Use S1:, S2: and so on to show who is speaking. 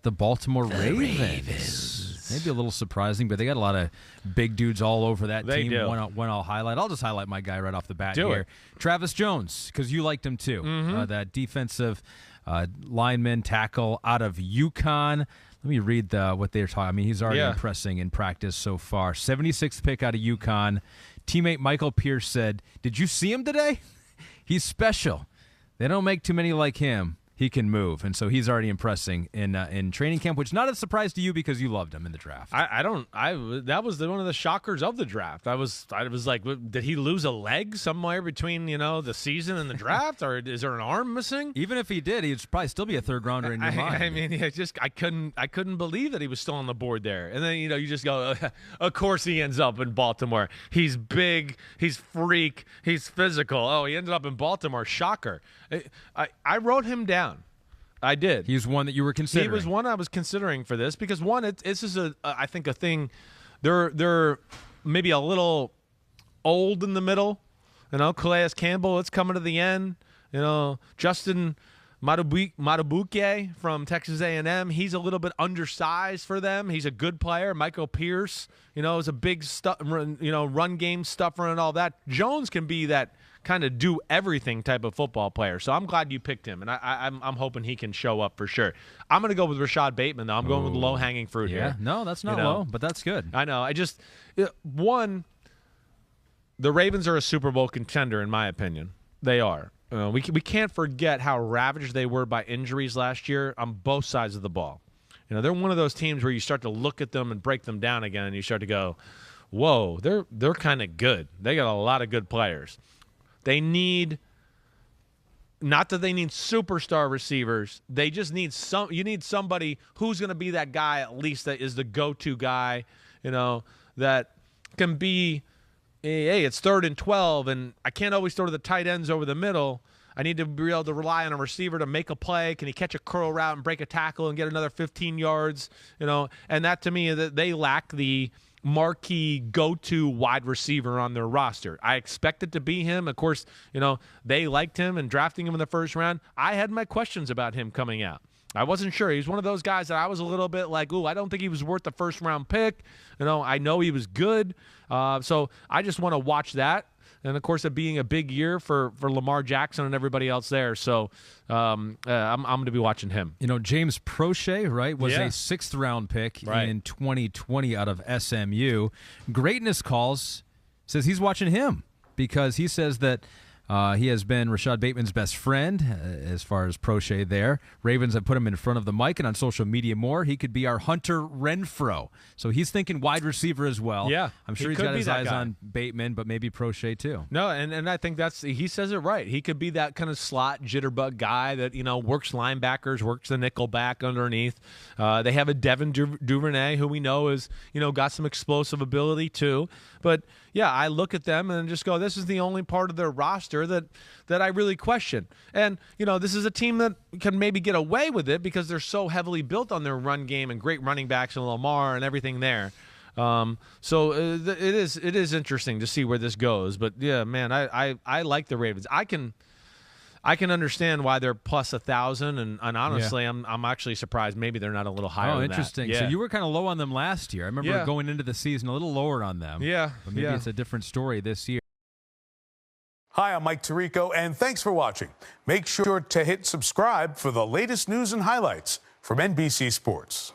S1: the Baltimore Ravens. Maybe a little surprising, but they got a lot of big dudes all over that team.
S2: Do.
S1: One I'll highlight. I'll just highlight my guy right off the bat here. Travis Jones, because you liked him too. That defensive lineman tackle out of UConn. Let me read what they're talking. I mean, he's already impressing in practice so far. 76th pick out of UConn. Teammate Michael Pierce said, "Did you see him today? He's special. They don't make too many like him. He can move." And so he's already impressing in training camp, which not a surprise to you because you loved him in the draft.
S2: That was one of the shockers of the draft. I was like, did he lose a leg somewhere between the season and the draft, or is there an arm missing?
S1: Even if he did, he'd probably still be a third rounder in your mind.
S2: I mean, I couldn't believe that he was still on the board there. And then you just go, of course he ends up in Baltimore. He's big, he's freak, he's physical. Oh, he ended up in Baltimore. Shocker. I wrote him down. I did.
S1: He's one that you were considering.
S2: He was one I was considering for this because this is I think a thing. They're maybe a little old in the middle. Calais Campbell, it's coming to the end. Justin Matabuke from Texas A&M, he's a little bit undersized for them. He's a good player. Michael Pierce, is a big run game stuffer and all that. Jones can be that kind of do everything type of football player. So I'm glad you picked him, and I'm hoping he can show up for sure. I'm going to go with Rashod Bateman, though. I'm going with low-hanging fruit here.
S1: No, that's not low, but that's good.
S2: I know. The Ravens are a Super Bowl contender, in my opinion. They are. We can't forget how ravaged they were by injuries last year on both sides of the ball. They're one of those teams where you start to look at them and break them down again, and you start to go, whoa, they're kind of good. They got a lot of good players. They need – not that they need superstar receivers. They just need you need somebody who's going to be that guy at least that is the go-to guy, that can be, hey, it's 3rd and 12, and I can't always throw to the tight ends over the middle. I need to be able to rely on a receiver to make a play. Can he catch a curl route and break a tackle and get another 15 yards? And that to me, they lack the – marquee go-to wide receiver on their roster. I expect it to be him. Of course, they liked him and drafting him in the first round. I had my questions about him coming out. I wasn't sure. He's one of those guys that I was a little bit like, I don't think he was worth the first-round pick. I know he was good. So I just want to watch that. And, of course, it being a big year for Lamar Jackson and everybody else there. So I'm going to be watching him.
S1: James Prochet, right, was a 6th-round pick in 2020 out of SMU. Greatness Calls says he's watching him because he says that he has been Rashod Bateman's best friend as far as Prochet there. Ravens have put him in front of the mic and on social media more. He could be our Hunter Renfrow. So he's thinking wide receiver as well.
S2: Yeah.
S1: I'm sure he's got his eyes on Bateman, but maybe Prochet too.
S2: No, and I think he says it right. He could be that kind of slot jitterbug guy that, works linebackers, works the nickel back underneath. They have a Devin Duvernay who we know is, got some explosive ability too. But, yeah, I look at them and just go, this is the only part of their roster that I really question. And, this is a team that can maybe get away with it because they're so heavily built on their run game and great running backs and Lamar and everything there. So it is interesting to see where this goes. But, yeah, man, I like the Ravens. I can understand why they're plus 1,000, and honestly, I'm actually surprised maybe they're not a little higher.
S1: Oh,
S2: than
S1: interesting.
S2: That. Yeah.
S1: So you were kind of low on them last year. I remember going into the season a little lower on them.
S2: Yeah,
S1: but maybe it's a different story this year.
S3: Hi, I'm Mike Tirico, and thanks for watching. Make sure to hit subscribe for the latest news and highlights from NBC Sports.